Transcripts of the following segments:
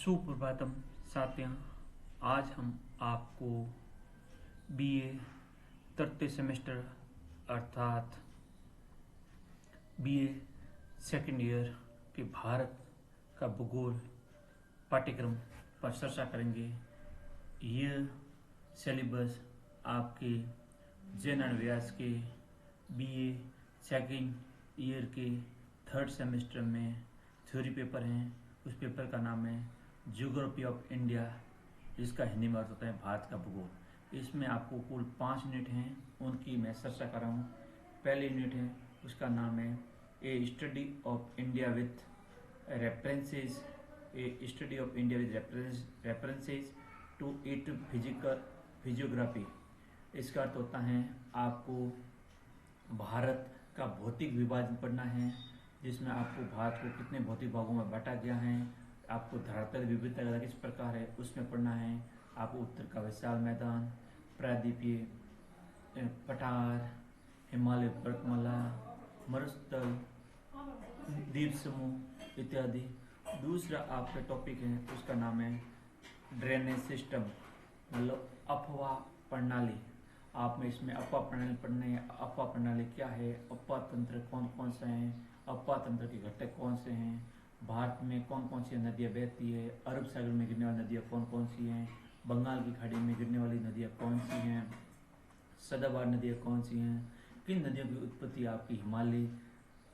सुप्रभातम साथियों। आज हम आपको बीए तृतीय सेमेस्टर अर्थात बीए सेकेंड ईयर के भारत का भूगोल पाठ्यक्रम पर चर्चा करेंगे। यह सिलेबस आपके जैन व्यास के बीए सेकेंड ईयर के थर्ड सेमेस्टर में थ्योरी पेपर हैं। उस पेपर का नाम है ज्योग्राफी ऑफ इंडिया, जिसका हिंदी में अर्थ होता है भारत का भूगोल। इसमें आपको कुल 5 यूनिट हैं, उनकी मैं चर्चा कर रहा हूँ। पहले यूनिट है, उसका नाम है a study of India with references, a study of India with references to it physical physiography. इसका अर्थ होता है आपको भारत का भौतिक विभाजन पढ़ना है, जिसमें आपको भारत को कितने भौतिक भागों में बांटा गया है, आपको धरातल विविधता किस प्रकार है उसमें पढ़ना है। आपको उत्तर का विशाल मैदान, प्रायद्वीपीय पठार, हिमालय पर्वतमाला, मरुस्थल, द्वीप समूह इत्यादि। दूसरा आपका टॉपिक है, उसका नाम है ड्रेनेज सिस्टम, मतलब अफवाह प्रणाली। आप में इसमें अफवाह प्रणाली पढ़ने हैं। अफवाह प्रणाली क्या है, अफवाह तंत्र कौन कौन से हैं, अफवाह तंत्र के घटक कौन से हैं, भारत में कौन कौन सी नदियाँ बहती है, अरब सागर में गिरने वाली नदियाँ कौन कौन सी हैं, बंगाल की खाड़ी में गिरने वाली नदियाँ कौन सी हैं, सदाबहार नदियाँ कौन सी हैं, किन नदियों की उत्पत्ति आपकी हिमालय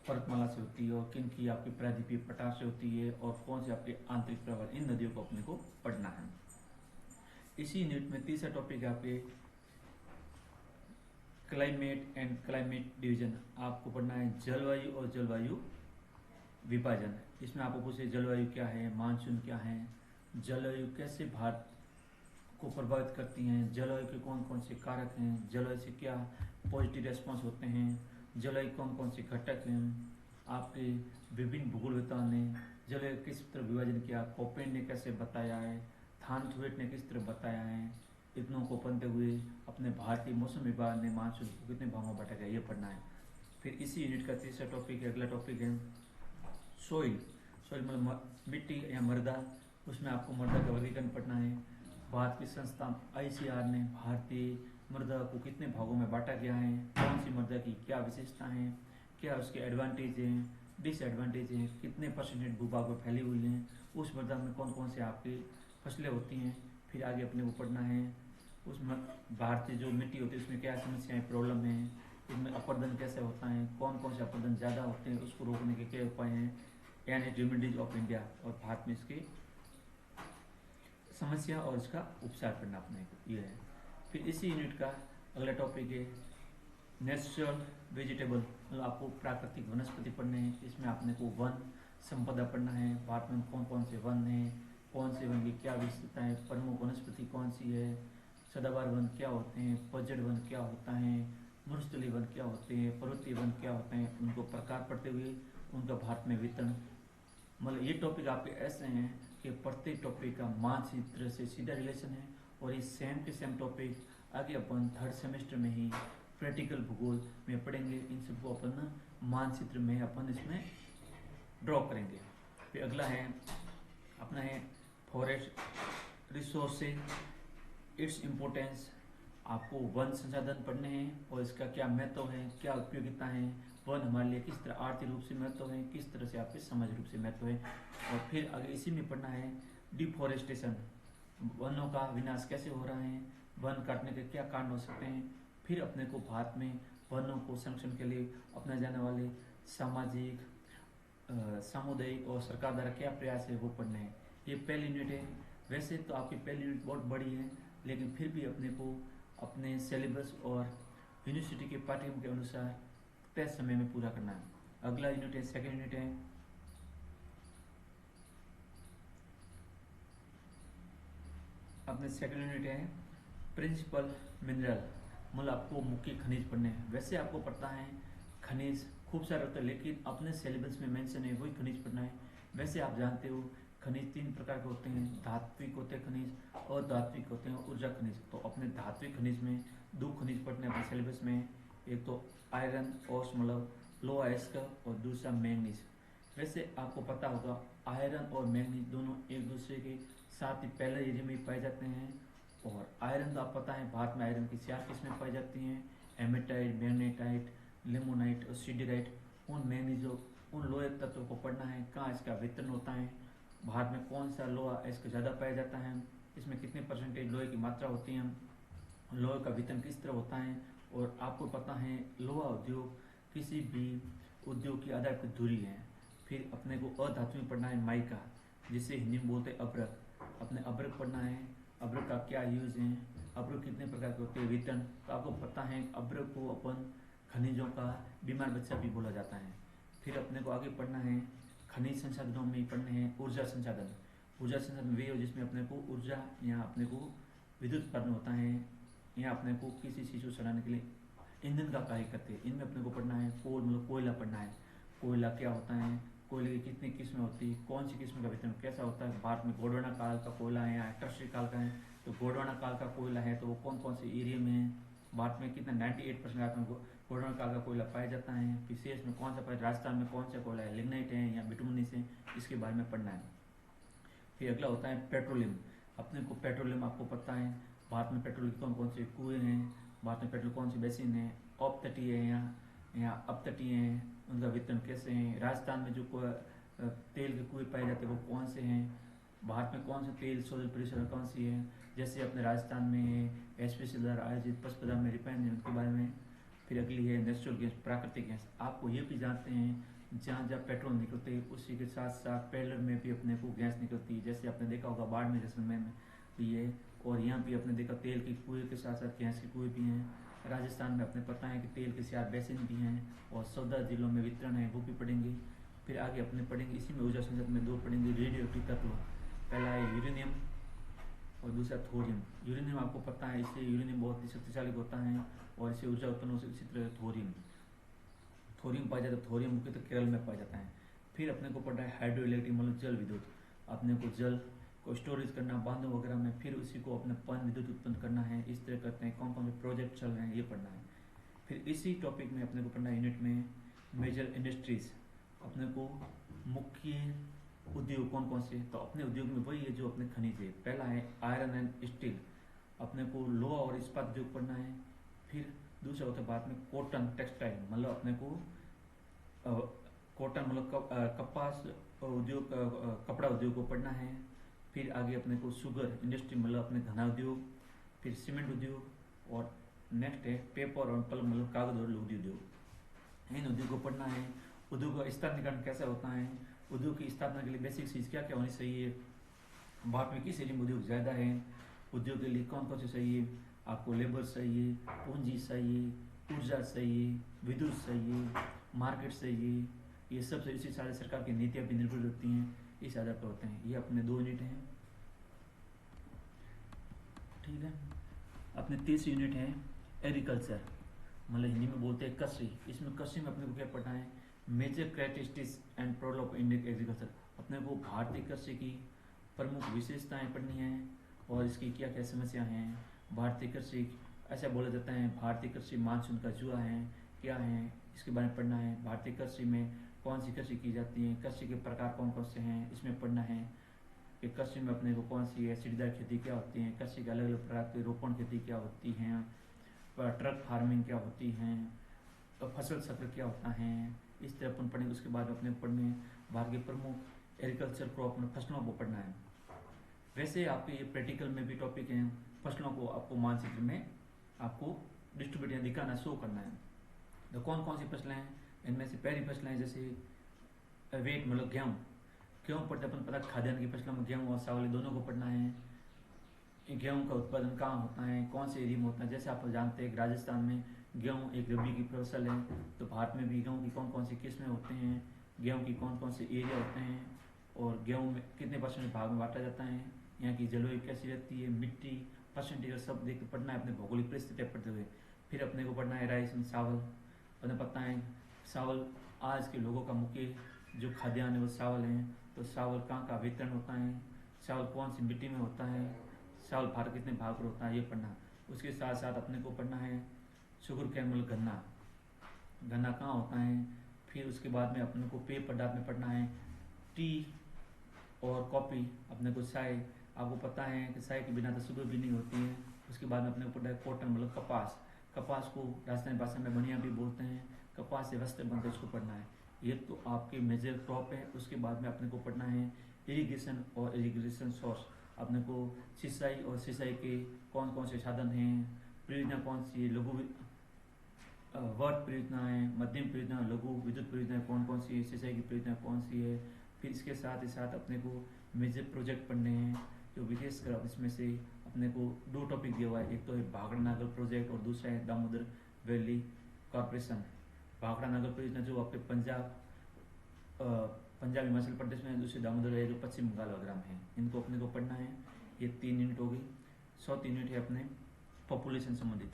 पर्वतमाला से होती है और किन की आपकी प्रायद्वीपीय पठार से होती है, और कौन से आपके आंतरिक प्रवाह, इन नदियों को अपने को पढ़ना है। इसी यूनिट में तीसरा टॉपिक है आपके क्लाइमेट एंड क्लाइमेट डिवीजन। आपको पढ़ना है जलवायु और जलवायु विभाजन। इसमें आपको पूछे जलवायु क्या है, मानसून क्या है, जलवायु कैसे भारत को प्रभावित करती हैं, जलवायु के कौन कौन से कारक हैं, जलवायु से क्या पॉजिटिव रेस्पॉन्स होते हैं, जलवायु कौन कौन से घटक हैं। आपके विभिन्न भूगोलवेत्ताओं ने जलवायु किस तरह विभाजन किया, कोपेन ने कैसे बताया है, थानथवेट ने किस तरह बताया है। इतनों को पढ़ते हुए अपने भारतीय मौसम विभाग ने मानसून को कितने भागों में बांटा गया, ये पढ़ना है। फिर इसी यूनिट का तीसरा टॉपिक है, अगला टॉपिक है सोइल। सोइल मतलब मिट्टी या मृदा। उसमें आपको मृदा का वर्गीकरण पढ़ना है। भारत की संस्था ICAR ने भारतीय मृदा को कितने भागों में बांटा गया है, कौन सी मृदा की क्या विशेषता है, क्या उसके एडवांटेज हैं, डिसएडवांटेज हैं, कितने परसेंटेज भूभाग में फैली हुई हैं, उस मृदा में कौन कौन से आपकी फसलें होती हैं। फिर आगे अपने को पढ़ना है उसमें भारतीय जो मिट्टी होती है उसमें क्या समस्याएं प्रॉब्लम है, इसमें अपर्दन कैसे होता है, कौन कौन से अपर्दन ज़्यादा होते हैं, उसको रोकने के क्या उपाय हैं, यानी रेमेडीज ऑफ इंडिया, और भारत में इसकी समस्या और इसका उपचार करना अपने को ये है। फिर इसी यूनिट का अगला टॉपिक है नेचुरल वेजिटेबल, मतलब आपको प्राकृतिक वनस्पति पढ़ने हैं। इसमें आपने को वन संपदा पढ़ना है, भारत में कौन कौन से वन हैं, कौन से वन की क्या विशेषता है, प्रमुख वनस्पति कौन सी है, सदाबहार वन क्या होते हैं, पतझड़ वन क्या होता है, मरुस्थलीय वन क्या होते हैं, पर्वतीय वन क्या होते हैं, उनको प्रकार पढ़ते हुए उनका भारत में वितरण। मतलब ये टॉपिक आपके ऐसे हैं कि प्रत्येक टॉपिक का मानचित्र से सीधा रिलेशन है, और ये सेम के सेम टॉपिक आगे अपन थर्ड सेमेस्टर में ही प्रैक्टिकल भूगोल में पढ़ेंगे। इन सबको अपन मानचित्र में अपन इसमें ड्रॉ करेंगे। फिर अगला है अपना है फॉरेस्ट रिसोर्सेज, इट्स इम्पोर्टेंस। आपको वन संसाधन पढ़ने हैं और इसका क्या महत्व है, क्या उपयोगिता है, वन हमारे लिए किस तरह आर्थिक रूप से महत्व है, किस तरह से आपके सामाजिक रूप से महत्व है। और फिर आगे इसी में पढ़ना है डिफॉरेस्टेशन, वनों का विनाश कैसे हो रहा है, वन काटने के क्या कारण हो सकते हैं। फिर अपने को भारत में वनों को संरक्षण के लिए अपनाए जाने वाले सामाजिक, सामुदायिक और सरकार द्वारा क्या प्रयास है वो पढ़ने हैं। ये पहली यूनिट है। वैसे तो आपकी पहली यूनिट बहुत बड़ी है, लेकिन फिर भी अपने को अपने सिलेबस और यूनिवर्सिटी के पाठ्यक्रम के अनुसार तय समय में पूरा करना है। अगला यूनिट है, सेकेंड यूनिट है अपने सेकेंड यूनिट है प्रिंसिपल मिनरल, मतलब आपको मुख्य खनिज पढ़ने हैं। वैसे आपको पढ़ता है खनिज खूब सारे होते हैं, लेकिन अपने सिलेबस में मेंशन है वही खनिज पढ़ना है। वैसे आप जानते हो खनिज 3 प्रकार के होते हैं, धात्विक होते हैं खनिज, और धात्विक होते हैं ऊर्जा खनिज। तो अपने धात्विक खनिज में 2 खनिज पढ़ने अपने सिलेबस में, एक तो आयरन और मतलब लोहा आयस्क, और दूसरा मैंगनीज। वैसे आपको पता होगा आयरन और मैग्नीज दोनों एक दूसरे के साथ ही पहले एरिया में पाए जाते हैं। और आयरन तो आप पता है भारत में आयरन की 4 किस्में पाई जाती हैं, हेमेटाइट, मैग्नेटाइट, लिमोनाइट और सीडराइट। उन मैग्नीजो उन लोहे तत्वों को पढ़ना है, कहाँ इसका वितरण होता है, भारत में कौन सा लोहा इसका ज़्यादा पाया जाता है, इसमें कितने परसेंटेज लोहे की मात्रा होती है, लोहे का वितरण किस तरह होता है। और आपको पता है लोहा उद्योग किसी भी उद्योग की आधारभूत धुरी है। फिर अपने को अधातु में पढ़ना है माइका, जिसे हिंदी में बोलते हैं अभ्रक। अपने अभ्रक पढ़ना है, अभ्रक का क्या यूज है, अभ्रक कितने प्रकार के होते हैं, वितरण। तो आपको पता है अभ्रक को अपन खनिजों का बीमार बच्चा भी बोला जाता है। फिर अपने को आगे पढ़ना है खनिज संसाधनों में पढ़ने हैं ऊर्जा संसाधन। ऊर्जा संसाधन वे हो जिसमें अपने को ऊर्जा या अपने को विद्युत उत्पादन होता है, या अपने को किसी चीज़ को चलाने के लिए ईंधन का कार्य करते हैं। इनमें अपने को पढ़ना है कोल मतलब कोयला पढ़ना है, कोयला क्या होता है, कोयले की कितनी किस्में होती है, कौन सी किस्म का वितरण कैसा होता है। भारत में गोंडवाना काल का कोयला है या टर्शरी काल का है। तो गोंडवाना काल का कोयला है तो वो कौन कौन से एरिया में है, भारत में कितना 98% गोंडवाना काल का कोयला पाया जाता है। विशेष में कौन सा पाया, राजस्थान में कौन सा कोयला है, लिग्नाइट है या बिटुमनिस है, इसके बारे में पढ़ना है। फिर अगला होता है पेट्रोलियम। अपने को पेट्रोलियम आपको पता है भारत में पेट्रोल के कौन कौन से कुएँ हैं, भारत में पेट्रोल कौन सी बेसिन है, अपतटीय है या अपतटीय हैं, उनका वितरण कैसे है। राजस्थान में जो तेल के कुएँ पाए जाते हैं वो कौन से हैं, भारत में कौन सा तेल शोधन परियोजना कौन सी है, जैसे अपने राजस्थान में है एसपीसी द्वारा आयोजित पचपदरा में रिफाइनरी उनके बारे में। फिर अगली है नेचुरल गैस, प्राकृतिक गैस। आपको ये भी जानते हैं जहाँ जहाँ पेट्रोल निकलते हैं उसी के साथ साथ पेलर में भी अपने को गैस निकलती है, जैसे आपने देखा होगा बाढ़ में जैसलमेर में भी है। और यहाँ भी अपने देखा तेल के कुएँ के साथ साथ गैस के कुएँ भी हैं। राजस्थान में अपने पता है कि तेल के 4 बेसिन भी हैं और 14 जिलों में वितरण है, वो भी पढ़ेंगे। फिर आगे अपने पढ़ेंगे इसी में ऊर्जा संसाधन में 2 पढ़ेंगे रेडियो एक्टिव तत्व। पहला है यूरेनियम और दूसरा थोरियम। यूरेनियम आपको पता है इससे यूरेनियम बहुत ही शक्तिशाली होता है और इससे ऊर्जा उत्पन्न हो सकती है। इसी तरह थोरियम थोरियम पाया जाता है, थोरियम मुख्यतः केरल में पाया जाता है। फिर अपने को पढ़ना है हाइड्रो इलेक्ट्रिक मतलब जल विद्युत। अपने को जल को स्टोरेज करना बांधों वगैरह में, फिर उसी को अपने पन विद्युत उत्पन्न करना है, इस तरह करते हैं। कौन कौन से प्रोजेक्ट चल रहे हैं ये पढ़ना है। फिर इसी टॉपिक में अपने को पढ़ना है यूनिट में मेजर इंडस्ट्रीज। अपने को मुख्य उद्योग कौन कौन से, तो अपने उद्योग में वही है जो अपने खनिज है। पहला है आयरन एंड स्टील, अपने को लोहा और इस्पात उद्योग पढ़ना है। फिर दूसरा होता है बाद में कॉटन टेक्सटाइल मतलब अपने को कॉटन मतलब कपास उद्योग कपड़ा उद्योग को पढ़ना है। फिर आगे अपने को शुगर इंडस्ट्री मतलब अपने घना उद्योग, फिर सीमेंट उद्योग, और नेक्स्ट है पेपर और पल्प मतलब कागज और लुगदी उद्योग। इन उद्योग को पढ़ना है। उद्योग का स्थानीयकरण कैसा होता है, उद्योग की स्थापना के लिए बेसिक चीज़ क्या क्या होनी चाहिए, भारत में किस एरिया में उद्योग ज़्यादा है, उद्योग के लिए कौन कौन से चाहिए, आपको लेबर चाहिए, पूंजी चाहिए, ऊर्जा चाहिए, विद्युत चाहिए, मार्केट चाहिए, ये सब से इसी सारे सरकार की नीतियाँ भी निर्भर होती हैं, इस आधार पर होते हैं। ये अपने 2 यूनिट हैं, ठीक है। अपने 30 यूनिट है एग्रीकल्चर मतलब हिंदी में बोलते हैं कृषि। इसमें कृषि में अपने को क्या पढ़ना है, major characteristics and problem of Indian agriculture. अपने को भारतीय कृषि की प्रमुख विशेषताएं पढ़नी है और इसकी क्या क्या समस्या हैं। भारतीय कृषि ऐसा बोला जाता है भारतीय कृषि मानसून का जुआ है, क्या है इसके बारे में पढ़ना है। भारतीय कृषि में कौन सी कृषि की जाती है, कृषि के प्रकार कौन कौन से हैं इसमें पढ़ना है। कि कृषि में अपने को कौन सी है, सीढ़ीदार खेती क्या होती है, कृषि के अलग अलग प्रकार के रोपण खेती क्या होती हैं, ट्रक फार्मिंग क्या होती हैं, तो फसल चक्र क्या होता है, इस तरह अपन पढ़ेंगे। उसके बाद अपने पढ़ने भारत के प्रमुख एग्रीकल्चर क्रॉप में फसलों को पढ़ना है। वैसे आपके ये प्रैक्टिकल में भी टॉपिक हैं, फसलों को आपको मानचित्र में आपको डिस्ट्रीब्यूट या दिखाना शो करना है। तो कौन कौन सी फसलें हैं, इनमें से पहली फसलें जैसे वेट मतलब गेहूँ, गेहूँ पढ़ते अपन पता खाद्यान्न की फसलों में गेहूँ और चावल दोनों को पढ़ना है। गेहूँ का उत्पादन कहाँ होता है, कौन से एरिया में होता है। जैसे आप जानते हैं राजस्थान में गेहूँ एक रबी की फसल है, तो भारत में भी गेहूँ की कौन कौन सी किस्में होते हैं, गेहूँ की कौन कौन से एरिया होते हैं, और गेहूँ में कितने परसेंट भाग में बांटा जाता है, यहाँ की जलवायु कैसी रहती है, मिट्टी परसेंटेज सब देख पढ़ना है अपने भौगोलिक परिस्थितियाँ पढ़ते हुए। फिर अपने को पढ़ना है राइस एंड चावल। अपने पता है चावल आज के लोगों का मुख्य जो खाद्यान्न है वो चावल है। तो चावल कहाँ का वितरण होता है, चावल कौन सी मिट्टी में होता है, चावल भारत कितने भाग पर होता है, ये पढ़ना। उसके साथ साथ अपने को पढ़ना है शुगर कैन मतलब गन्ना, गन्ना कहाँ होता है। फिर उसके बाद में अपने को पेय पदार्थ में पढ़ना है टी और कॉफ़ी, अपने को चाय, आपको पता है कि चाय के बिना तो सुबह भी नहीं होती है। उसके बाद में अपने को पढ़ना है कॉटन मतलब कपास, कपास को राजस्थानी भाषा में बनिया भी बोलते हैं, कपास से वस्त्र बनते हैं, इसको पढ़ना है। ये तो आपके मेजर क्रॉप है। उसके बाद में अपने को पढ़ना है इरिगेशन और इरिगेशन सोर्स, अपने को सिंचाई और सिंचाई के कौन कौन से साधन हैं, परियोजना कौन सी है, लघु वर्ग परियोजना है, मध्यम परियोजना, लघु विद्युत परियोजना कौन कौन सी है, सिंचाई की परियोजना कौन सी है। फिर इसके साथ ही साथ अपने को मेजर प्रोजेक्ट पढ़ने हैं जो विदेश का, इसमें से अपने को 2 टॉपिक दिया हुआ है, एक तो है भाखड़ा नागल प्रोजेक्ट और दूसरा है दामोदर वैली कॉर्पोरेशन। भाखड़ा नागल परियोजना जो आपके पंजाब हिमाचल प्रदेश में, दूसरे दामोदर है जो पश्चिम बंगाल वगैरह में है। इनको अपने को पढ़ना है। ये 3 यूनिट हो गई। 100 यूनिट है अपने पॉपुलेशन संबंधित।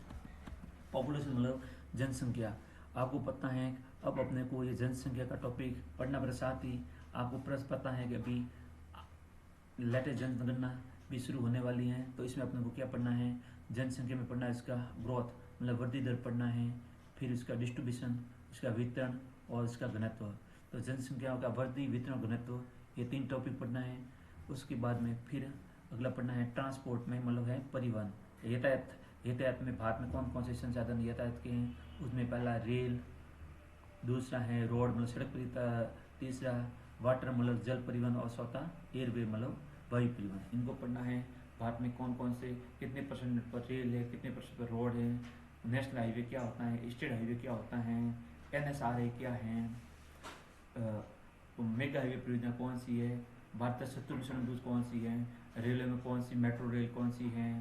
पॉपुलेशन मतलब जनसंख्या। आपको पता है अब अपने को ये जनसंख्या का टॉपिक पढ़ना पर साथ ही आपको प्रश्न पता है कि अभी लेटेस्ट जनगणना भी शुरू होने वाली है, तो इसमें अपने को क्या पढ़ना है, जनसंख्या में पढ़ना है इसका ग्रोथ मतलब वृद्धि दर पढ़ना है, फिर इसका डिस्ट्रीब्यूशन, इसका वितरण और इसका घनत्व। तो जनसंख्या का वृद्धि, वितरण और घनत्व, ये 3 टॉपिक पढ़ना है। उसके बाद में फिर अगला पढ़ना है ट्रांसपोर्ट में मतलब है परिवहन, यातायात। यातायात में भारत में कौन कौन से संसाधन यातायात के हैं, उसमें पहला रेल, दूसरा है रोड मतलब सड़क परिवहन, तीसरा वाटर मतलब जल परिवहन और चौथा एयरवे मतलब वायु परिवहन। इनको पढ़ना है। भारत में कौन कौन से कितने परसेंट पर रेल है, कितने परसेंट पर रोड है, नेशनल हाईवे क्या होता है, स्टेट हाईवे क्या होता है, NSRA क्या है, मेगा हाईवे परियोजना कौन सी है, भारत शत्रु दूत कौन सी है, रेलवे में कौन सी मेट्रो रेल कौन सी है,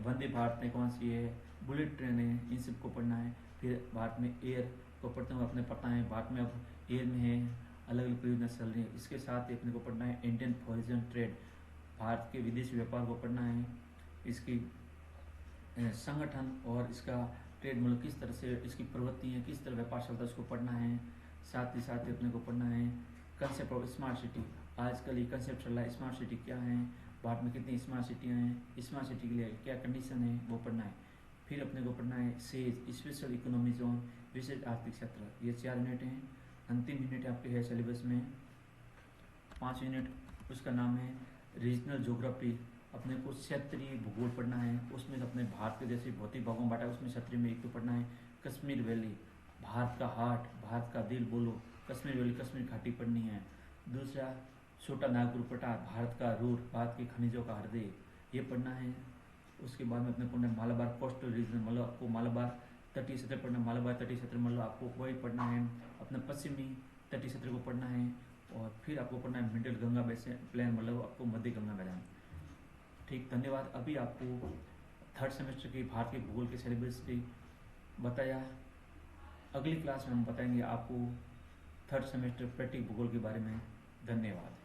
वंदे भारत में कौन सी है, बुलेट ट्रेन है, इन सबको पढ़ना है। फिर भारत में एयर को पढ़ते हुए अपने पता है भारत में अब एयर में है अलग अलग परियोजना चल रही है। इसके साथ ही अपने को पढ़ना है इंडियन फॉरेन ट्रेड, भारत के विदेशी व्यापार को पढ़ना है, इसकी संगठन और इसका ट्रेड मतलब किस तरह से इसकी प्रवृत्ति है, किस तरह व्यापार चलता है, उसको पढ़ना है। साथ ही अपने को पढ़ना है कंसेप्ट ऑफ स्मार्ट सिटी। आजकल ये कंसेप्ट चल रहा है स्मार्ट सिटी क्या है, भारत में कितनी स्मार्ट सिटियाँ हैं, स्मार्ट सिटी के लिए क्या कंडीशन है, वो पढ़ना है। फिर अपने को पढ़ना है सेज स्पेशल इकोनॉमी जोन, विशेष आर्थिक क्षेत्र। ये 4 यूनिट हैं। अंतिम यूनिट आपके है सिलेबस में 5 यूनिट, उसका नाम है रीजनल ज्योग्राफी। अपने को क्षेत्रीय भूगोल पढ़ना है। उसमें अपने भारत के जैसे भौतिक भागों में बांटा है, उसमें क्षेत्रीय में एक तो पढ़ना है कश्मीर वैली, भारत का हार्ट, भारत का दिल बोलो, कश्मीर वैली, कश्मीर घाटी पढ़नी है। दूसरा छोटा नागपुर पठार, भारत का रूट, भारत के खनिजों का हृदय, ये पढ़ना है। उसके बाद में अपने पढ़ना है मालाबार कोस्टल रीजन मतलब आपको मालाबार तटीय क्षेत्र पढ़ना, मालाबार तटीय क्षेत्र मतलब आपको वही पढ़ना है, अपना पश्चिमी तटीय क्षेत्र को पढ़ना है। और फिर आपको पढ़ना है मिडिल गंगा बेसिन प्लेन मतलब आपको मध्य गंगा मैदान। ठीक, धन्यवाद। अभी आपको 3rd सेमेस्टर के भारत के भूगोल के सिलेबस पे बताया। अगली क्लास में हम बताएंगे आपको 3rd सेमेस्टर प्रैक्टिकल भूगोल के बारे में। धन्यवाद।